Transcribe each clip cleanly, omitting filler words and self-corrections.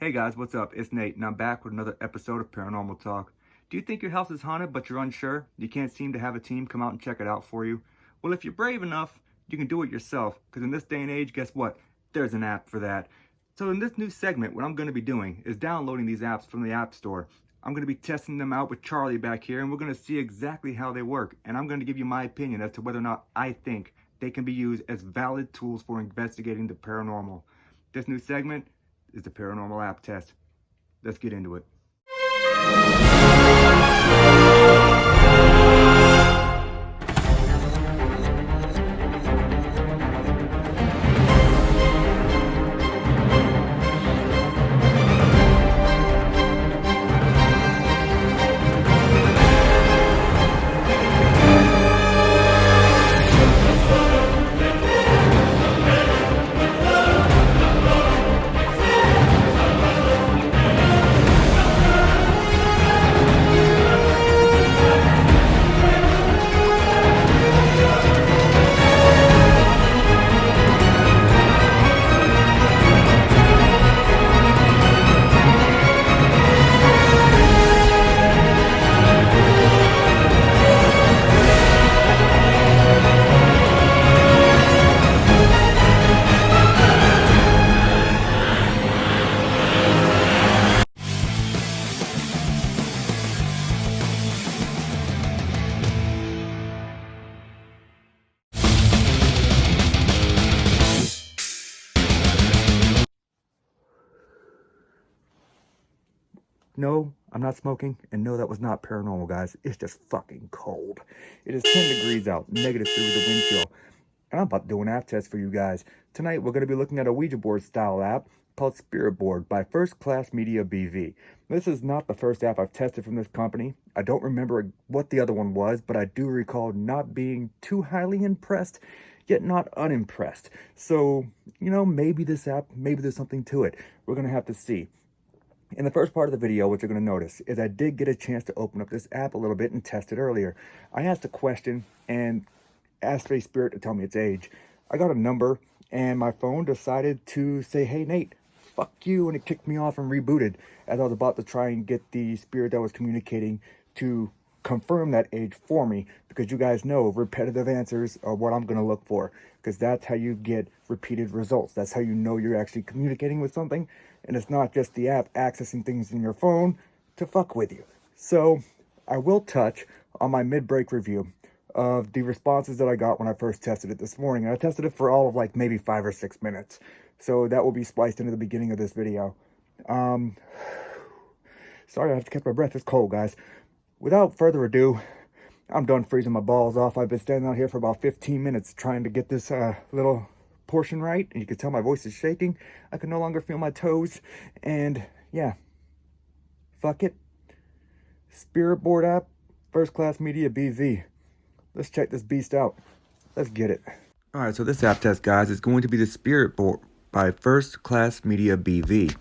Hey guys, what's up? It's Nate, and I'm back with another episode of Paranormal Talk. Do you think your house is haunted but you're unsure? You can't seem to have a team come out and check it out for you? Well, if you're brave enough, you can do it yourself, because in this day and age, guess what? There's an app for that. So in this new segment, what I'm going to be doing is downloading these apps from the App Store. I'm going to be testing them out with Charlie back here, and we're going to see exactly how they work. And I'm going to give you my opinion as to whether or not I think they can be used as valid tools for investigating the paranormal. This new segment is the Paranormal App Test. Let's get into it. No, I'm not smoking, and no, that was not paranormal, guys. It's just fucking cold. It is 10 degrees out, -3 with the wind chill, and I'm about to do an app test for you guys. Tonight, we're going to be looking at a Ouija board style app called Spirit Board by First Class Media BV. This is not the first app I've tested from this company. I don't remember what the other one was, but I do recall not being too highly impressed, yet not unimpressed. So, maybe this app, maybe there's something to it. We're going to have to see. In the first part of the video, what you're going to notice is I did get a chance to open up this app a little bit and test it earlier. I asked a question and asked a spirit to tell me its age. I got a number and my phone decided to say, "Hey Nate, fuck you," and it kicked me off and rebooted as I was about to try and get the spirit that was communicating to confirm that age for me, because you guys know repetitive answers are what I'm going to look for, because that's how you get repeated results. That's how you know you're actually communicating with something, and it's not just the app accessing things in your phone to fuck with you. So I will touch on my mid-break review of the responses that I got when I first tested it this morning, and I tested it for all of like maybe 5 or 6 minutes, so that will be spliced into the beginning of this video. Sorry, I have to catch my breath. It's cold, guys. Without further ado, I'm done freezing my balls off. I've been standing out here for about 15 minutes trying to get this little portion right, and you can tell my voice is shaking. I can no longer feel my toes, and yeah, fuck it. Spirit Board app, First Class Media BV. Let's check this beast out. Let's get it. Alright, so this app test, guys, is going to be the Spirit Board by First Class Media BV.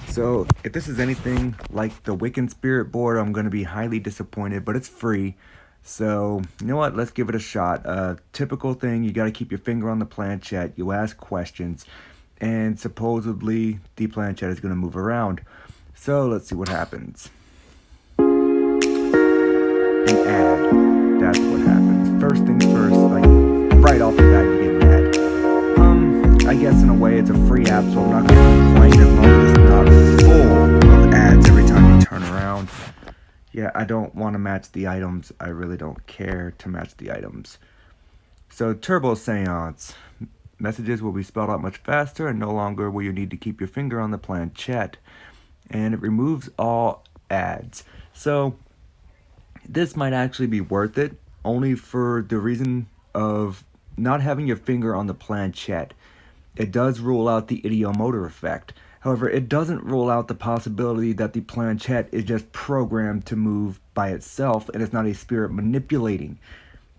So, if this is anything like the Wiccan Spirit Board, I'm going to be highly disappointed, but it's free. So, you know what? Let's give it a shot. Typical thing, you got to keep your finger on the planchette. You ask questions, and supposedly the planchette is going to move around. So, let's see what happens. An ad. That's what happens. First things first, like right off the bat, you get an ad. I guess in a way it's a free app, so I'm not going to complain as long as it's not full of ads every time you turn around. Yeah, I don't want to match the items. I really don't care to match the items. So, Turbo Seance. Messages will be spelled out much faster, and no longer will you need to keep your finger on the planchette. And it removes all ads. So, this might actually be worth it, only for the reason of not having your finger on the planchette. It does rule out the ideomotor effect. However, it doesn't rule out the possibility that the planchette is just programmed to move by itself and it's not a spirit manipulating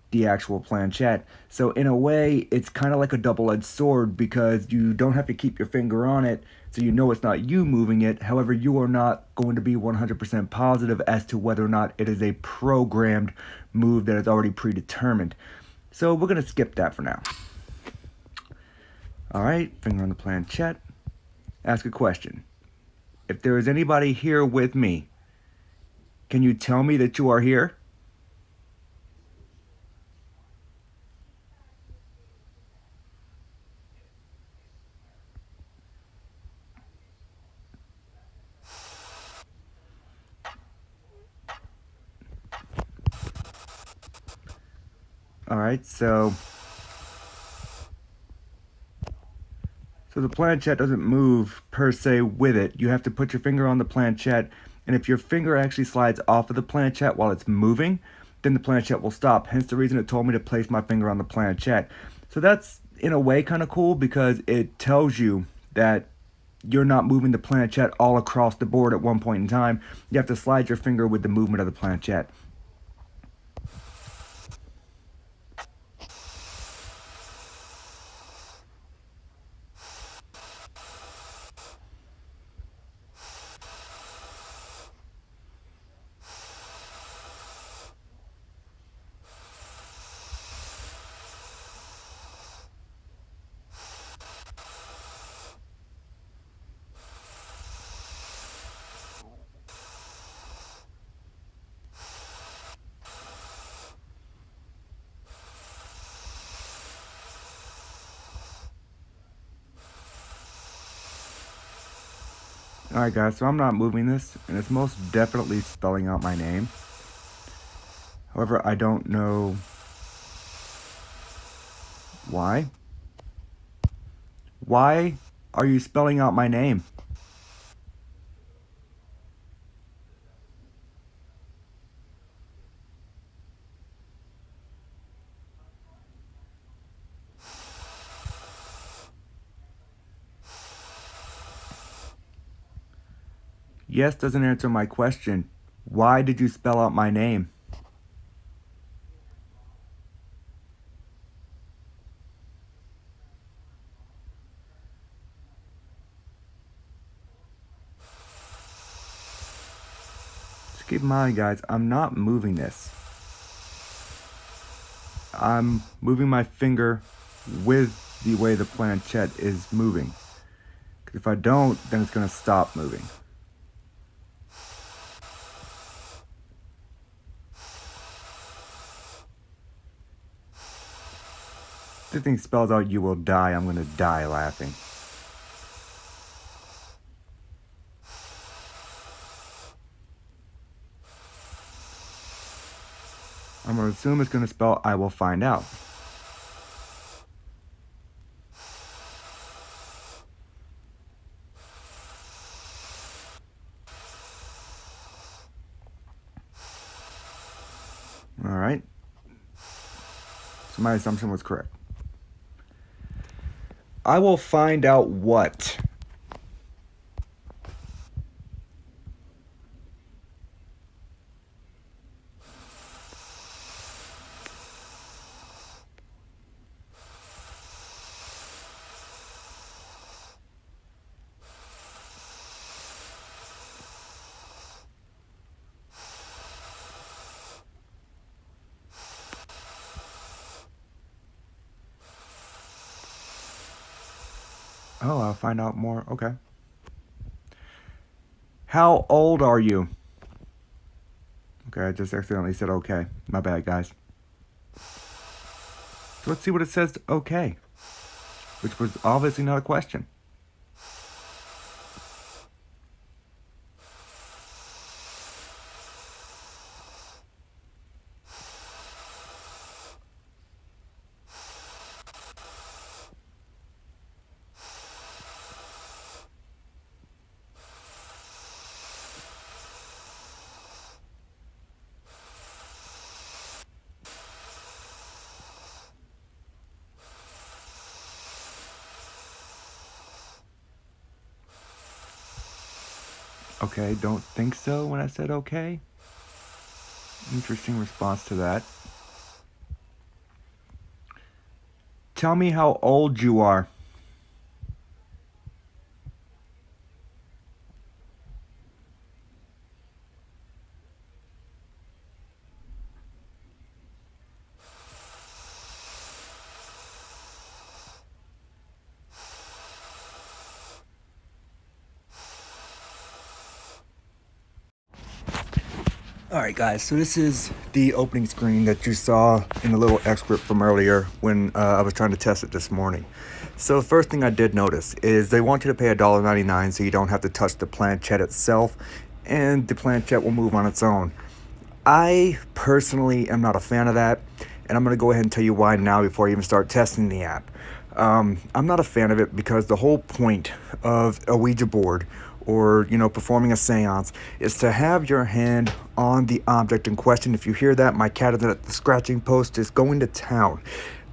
the actual planchette. So in a way, it's kind of like a double-edged sword, because you don't have to keep your finger on it, so you know it's not you moving it. However, you are not going to be 100% positive as to whether or not it is a programmed move that is already predetermined. So we're going to skip that for now. Alright, finger on the planchette. Ask a question. If there is anybody here with me, can you tell me that you are here? Alright, so the planchette doesn't move per se with it. You have to put your finger on the planchette, and if your finger actually slides off of the planchette while it's moving, then the planchette will stop. Hence the reason it told me to place my finger on the planchette. So that's in a way kind of cool because it tells you that you're not moving the planchette all across the board at one point in time. You have to slide your finger with the movement of the planchette. Alright guys, so I'm not moving this, and it's most definitely spelling out my name. However, I don't know why. Why are you spelling out my name? Yes doesn't answer my question. Why did you spell out my name? Just keep in mind, guys, I'm not moving this. I'm moving my finger with the way the planchette is moving. If I don't, then it's going to stop moving. This thing spells out "you will die." I'm going to die laughing. I'm going to assume it's going to spell "I will find out." Alright. So my assumption was correct. I will find out what? Oh, I'll find out more. Okay. How old are you? Okay, I just accidentally said okay. My bad, guys. So let's see what it says to okay, which was obviously not a question. Okay, don't think so when I said okay. Interesting response to that. Tell me how old you are. Alright guys, so this is the opening screen that you saw in the little excerpt from earlier when I was trying to test it this morning. So the first thing I did notice is they want you to pay $1.99 so you don't have to touch the planchette itself, and the planchette will move on its own. I personally am not a fan of that, and I'm going to go ahead and tell you why now before I even start testing the app. I'm not a fan of it because the whole point of a Ouija board or, performing a seance is to have your hand on the object in question. If you hear that, my cat is at the scratching post is going to town.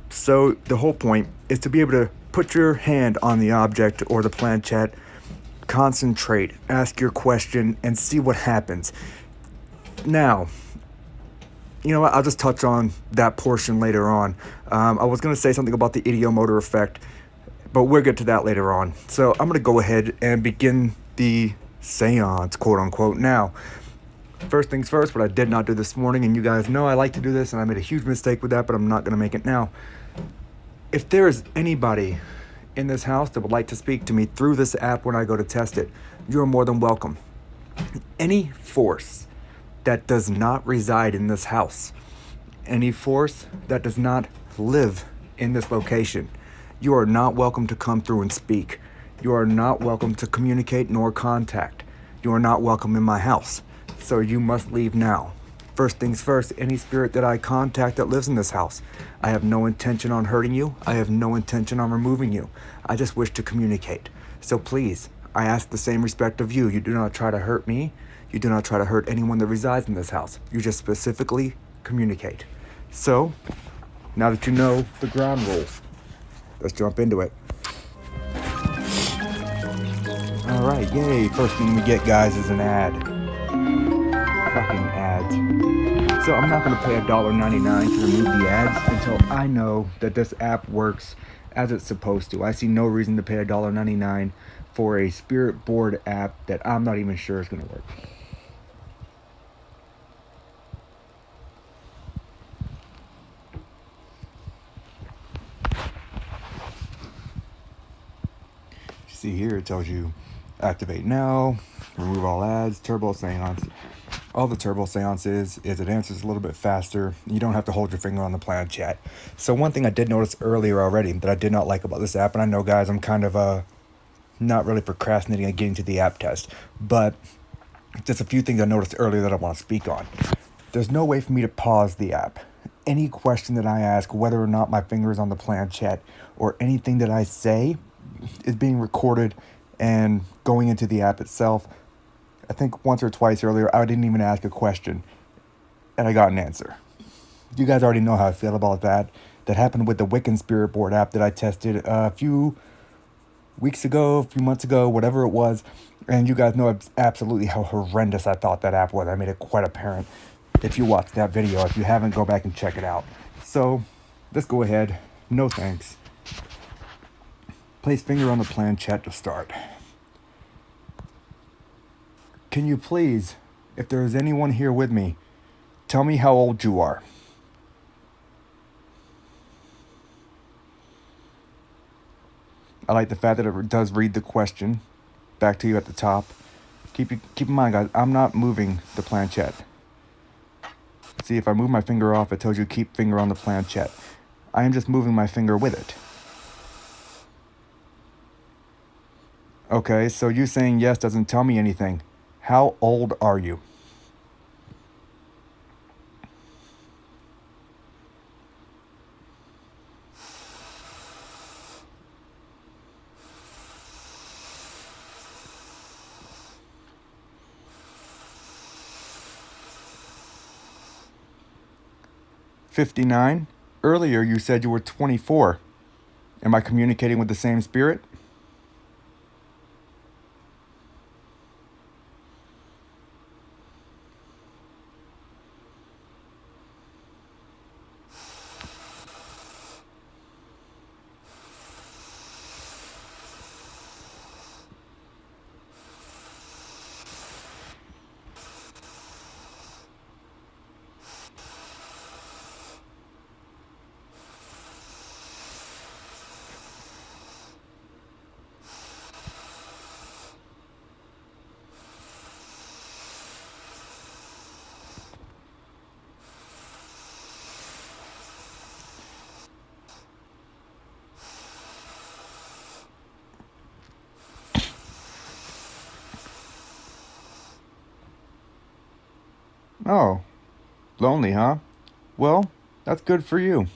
So the whole point is to be able to put your hand on the object or the planchette, concentrate, ask your question, and see what happens. Now, you know what, I'll just touch on that portion later on. I was going to say something about the ideomotor effect, but we'll get to that later on. So I'm going to go ahead and begin the seance, quote unquote. Now, first things first, what I did not do this morning, and you guys know I like to do this, and I made a huge mistake with that, but I'm not going to make it now. If there is anybody in this house that would like to speak to me through this app when I go to test it, you're more than welcome. Any force that does not reside in this house, any force that does not live in this location, you are not welcome to come through and speak. You are not welcome to communicate nor contact. You are not welcome in my house. So you must leave now. First things first, any spirit that I contact that lives in this house, I have no intention on hurting you. I have no intention on removing you. I just wish to communicate. So please, I ask the same respect of you. You do not try to hurt me. You do not try to hurt anyone that resides in this house. You just specifically communicate. So, now that you know the ground rules, let's jump into it. Alright, yay. First thing we get, guys, is an ad. Fucking ads. So I'm not going to pay $1.99 to remove the ads until I know that this app works as it's supposed to. I see no reason to pay $1.99 for a spirit board app that I'm not even sure is going to work. See here, it tells you activate now, remove all ads, turbo seance. All the turbo seance is it answers a little bit faster. You don't have to hold your finger on the planchette. So one thing I did notice earlier already that I did not like about this app, and I know, guys, I'm kind of not really procrastinating on getting to the app test, but just a few things I noticed earlier that I want to speak on. There's no way for me to pause the app. Any question that I ask, whether or not my finger is on the planchette, or anything that I say is being recorded and going into the app itself. I think once or twice earlier, I didn't even ask a question, and I got an answer. You guys already know how I feel about that. That happened with the Wiccan Spirit Board app that I tested a few weeks ago, a few months ago, whatever it was. And you guys know absolutely how horrendous I thought that app was. I made it quite apparent if you watched that video. If you haven't, go back and check it out. So, let's go ahead. No thanks. Place finger on the planchette to start. Can you please, if there is anyone here with me, tell me how old you are? I like the fact that it does read the question back to you at the top. Keep in mind, guys, I'm not moving the planchette. See, if I move my finger off, it tells you keep finger on the planchette. I am just moving my finger with it. Okay, so you saying yes doesn't tell me anything. How old are you? $59. Earlier you said you were 24. Am I communicating with the same spirit? Oh, lonely, huh? Well, that's good for you.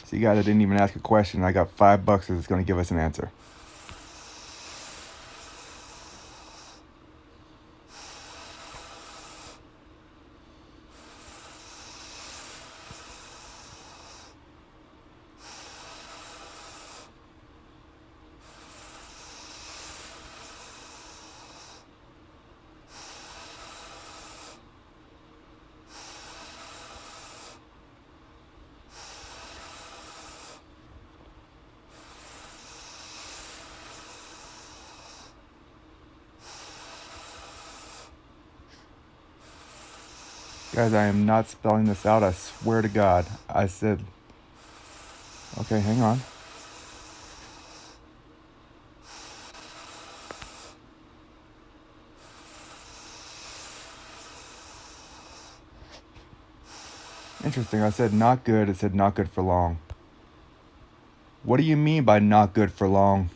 See, guys, I didn't even ask a question. I got $5 that's going to give us an answer. Guys, I am not spelling this out. I swear to God. I said, okay, hang on. Interesting. I said not good. It said not good for long. What do you mean by not good for long?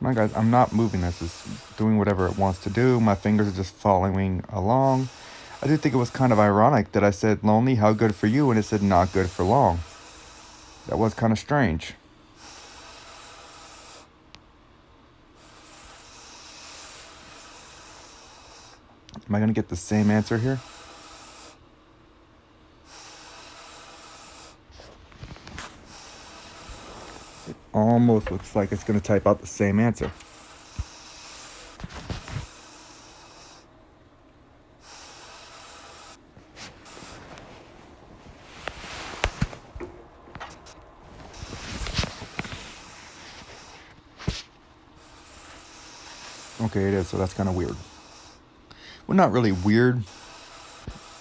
My guys, I'm not moving this. It's doing whatever it wants to do. My fingers are just following along. I did think it was kind of ironic that I said lonely, how good for you, and it said not good for long. That was kind of strange. Am I going to get the same answer here? It almost looks like it's going to type out the same answer. Okay, it is, so that's kind of weird. Well, not really weird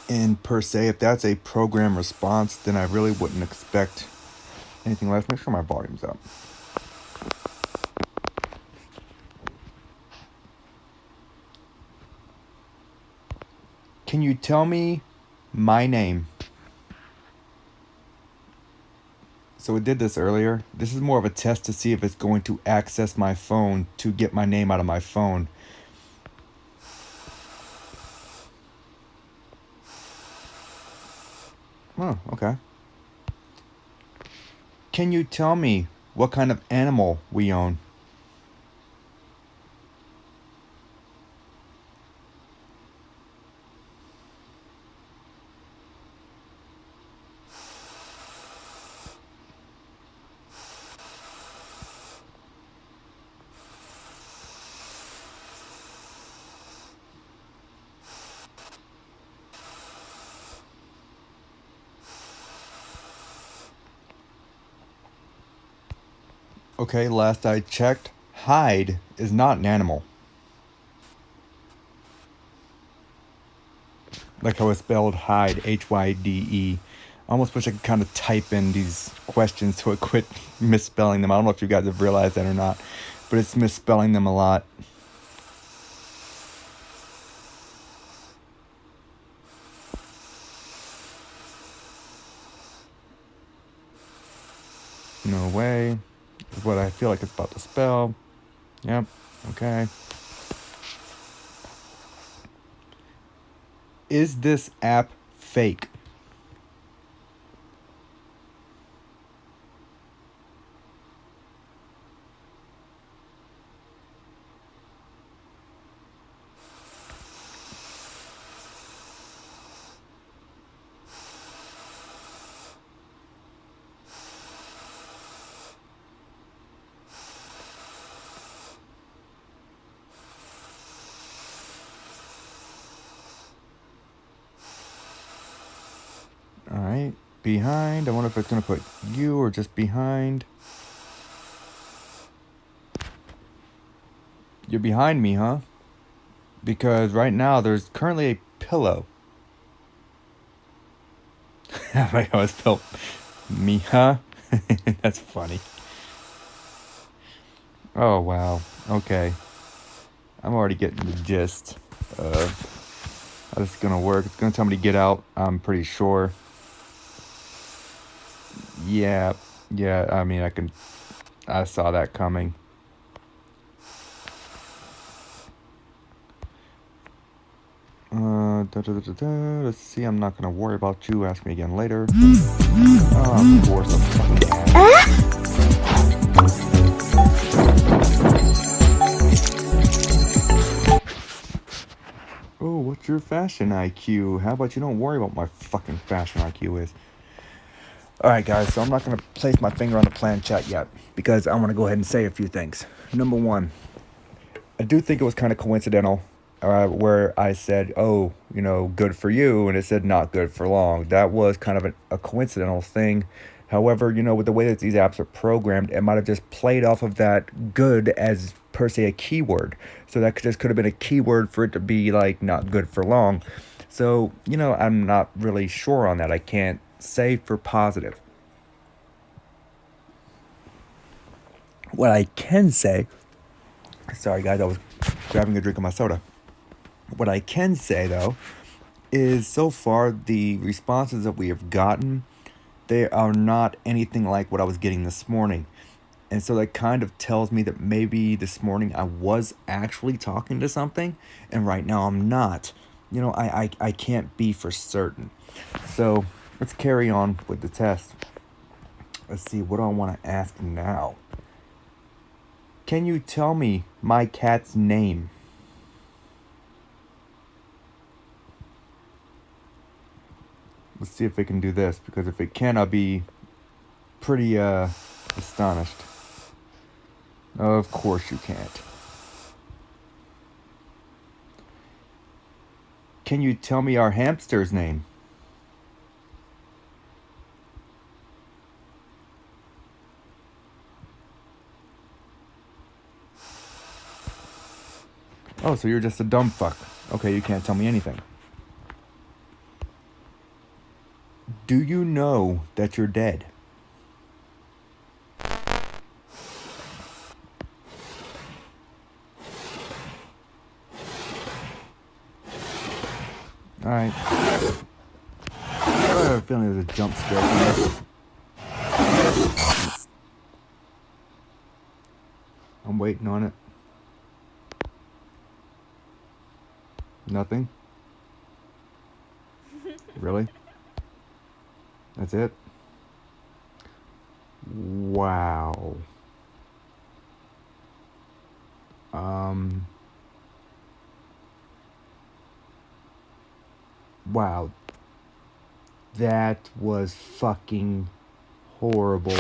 in per se. If that's a program response, then I really wouldn't expect anything less. Make sure my volume's up. Can you tell me my name? So it did this earlier. This is more of a test to see if it's going to access my phone to get my name out of my phone. Oh, okay. Can you tell me what kind of animal we own? Okay, last I checked, hide is not an animal. Like how it's spelled hide, Hyde. I almost wish I could kind of type in these questions so it quit misspelling them. I don't know if you guys have realized that or not, but it's misspelling them a lot. No way. Is what I feel like it's about to spell. Yep. Okay. Is this app fake? All right. Behind. I wonder if it's going to put you or just behind. You're behind me, huh? Because right now there's currently a pillow. I always spelled me, huh? That's funny. Oh, wow. Okay. I'm already getting the gist of how this is going to work. It's going to tell me to get out, I'm pretty sure. Yeah, yeah, I mean, I saw that coming. Let's see, I'm not gonna worry about you. Ask me again later. Oh, of course, I'm fucking Oh, what's your fashion IQ? How about you don't worry about my fucking fashion IQ is? Alright, guys, so I'm not going to place my finger on the plan chat yet because I want to go ahead and say a few things. Number one, I do think it was kind of coincidental where I said, oh, you know, good for you, and it said not good for long. That was kind of a coincidental thing. However, you know, with the way that these apps are programmed, it might have just played off of that good as per se a keyword. So that just could have been a keyword for it to be like not good for long. So, you know, I'm not really sure on that. I can't say for positive. What I can say, sorry guys, I was grabbing a drink of my soda. What I can say though is so far the responses that we have gotten, they are not anything like what I was getting this morning. And so that kind of tells me that maybe this morning I was actually talking to something and right now I'm not. You know, I can't be for certain. So let's carry on with the test. Let's see, what do I want to ask now? Can you tell me my cat's name? Let's see if it can do this, because if it can, I'll be pretty astonished. Of course you can't. Can you tell me our hamster's name? Oh, so you're just a dumb fuck. Okay, you can't tell me anything. Do you know that you're dead? Alright. I have a feeling there's a jump scare. I'm waiting on it. Nothing? Really? That's it? Wow. Wow. That was fucking horrible.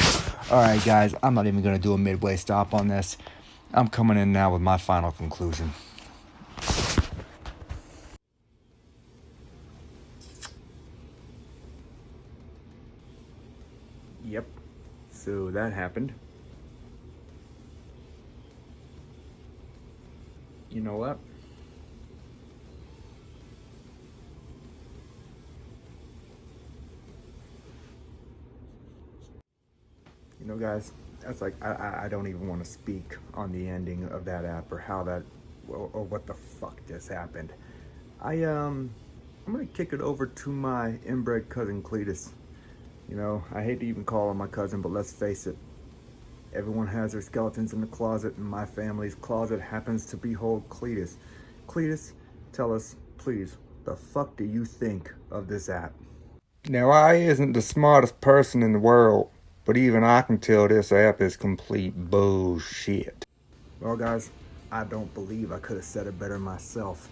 Alright, guys, I'm not even going to do a midway stop on this. I'm coming in now with my final conclusion. Yep. So that happened. You know what? You know, guys, that's like, I don't even want to speak on the ending of that app or how that, or what the fuck just happened. I'm gonna kick it over to my inbred cousin Cletus. You know, I hate to even call him my cousin, but let's face it. Everyone has their skeletons in the closet, and my family's closet happens to behold Cletus. Cletus, tell us, please, the fuck do you think of this app? Now, I isn't the smartest person in the world, but even I can tell this app is complete bullshit. Well, guys, I don't believe I could have said it better myself.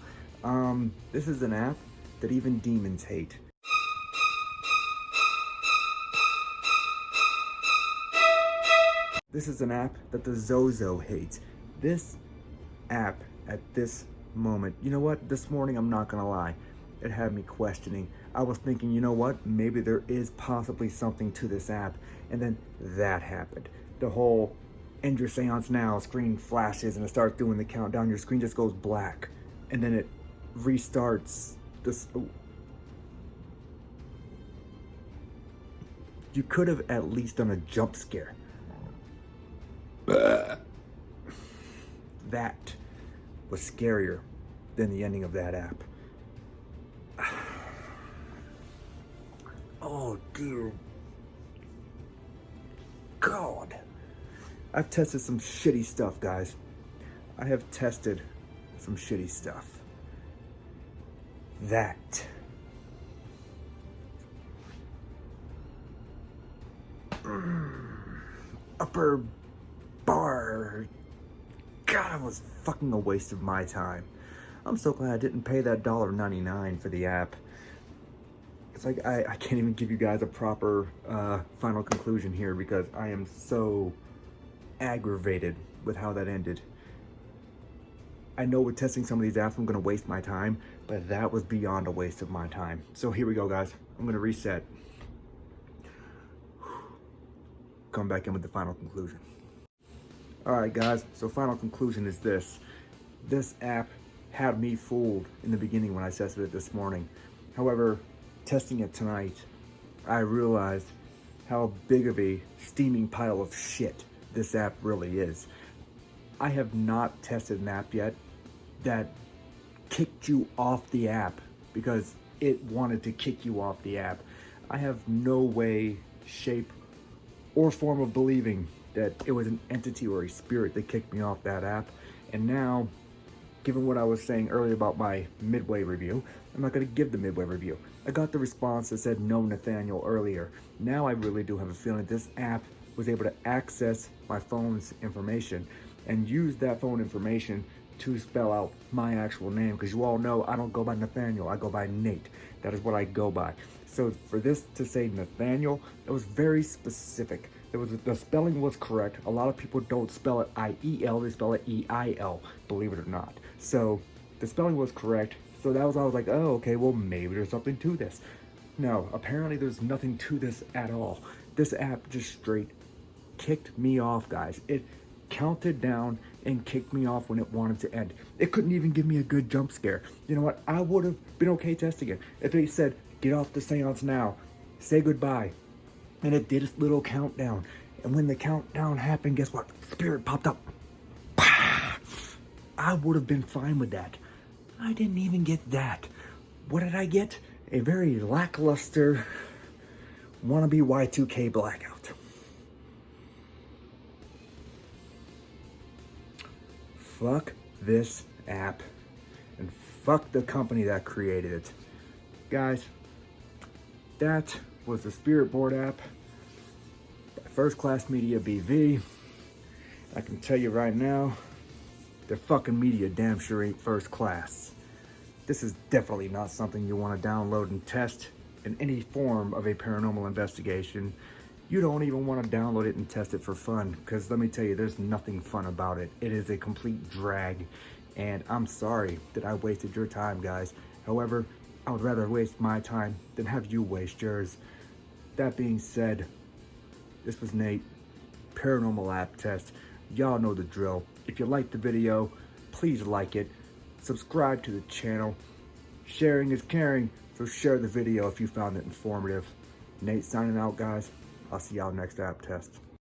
This is an app that even demons hate. This is an app that the Zozo hates. This app at this moment, you know what? This morning, I'm not gonna lie, it had me questioning. I was thinking, you know what? Maybe there is possibly something to this app. And then that happened. The whole end your seance now screen flashes and it starts doing the countdown. Your screen just goes black. And then it restarts. You could have at least done a jump scare. That was scarier than the ending of that app. Oh, dear. I've tested some shitty stuff, guys. I have tested some shitty stuff. That upper bar, God, it was fucking a waste of my time. I'm so glad I didn't pay that $1.99 for the app. It's like, I can't even give you guys a proper final conclusion here because I am so aggravated with how that ended. I know with testing some of these apps I'm gonna waste my time, but that was beyond a waste of my time. So here we go, guys. I'm gonna reset. Come back in with the final conclusion. All right, guys, so final conclusion is this. This app had me fooled in the beginning when I tested it this morning. However, testing it tonight, I realized how big of a steaming pile of shit this app really is. I have not tested an app yet that kicked you off the app because it wanted to kick you off the app. I have no way, shape, or form of believing that it was an entity or a spirit that kicked me off that app. And now, given what I was saying earlier about my midway review, I'm not going to give the midway review. I got the response that said no Nathaniel earlier. Now I really do have a feeling this app was able to access my phone's information and use that phone information to spell out my actual name, because you all know I don't go by Nathaniel, I go by Nate. That is what I go by. So for this to say Nathaniel, it was very specific. The spelling was correct. A lot of people don't spell it I-E-L, they spell it E-I-L, believe it or not. So the spelling was correct. So that was, I was like, oh, okay, well, maybe there's something to this. No, apparently there's nothing to this at all. This app just straight kicked me off, guys. It counted down and kicked me off when it wanted to end. It couldn't even give me a good jump scare. You know what? I would have been okay testing it if they said, get off the seance now, say goodbye. And it did its little countdown. And when the countdown happened, guess what? Spirit popped up. I would have been fine with that. I didn't even get that. What did I get? A very lackluster wannabe Y2K blackout. Fuck this app. And fuck the company that created it. Guys, that was the Spirit Board app by First Class Media BV. I can tell you right now, their fucking media damn sure ain't first class. This is definitely not something you want to download and test in any form of a paranormal investigation. You don't even want to download it and test it for fun, because let me tell you, there's nothing fun about it. It is a complete drag, and I'm sorry that I wasted your time, guys. However, I would rather waste my time than have you waste yours. That being said, this was Nate, Paranormal App Test. Y'all know the drill. If you liked the video, please like it. Subscribe to the channel. Sharing is caring, so share the video if you found it informative. Nate signing out, guys. I'll see y'all next app test.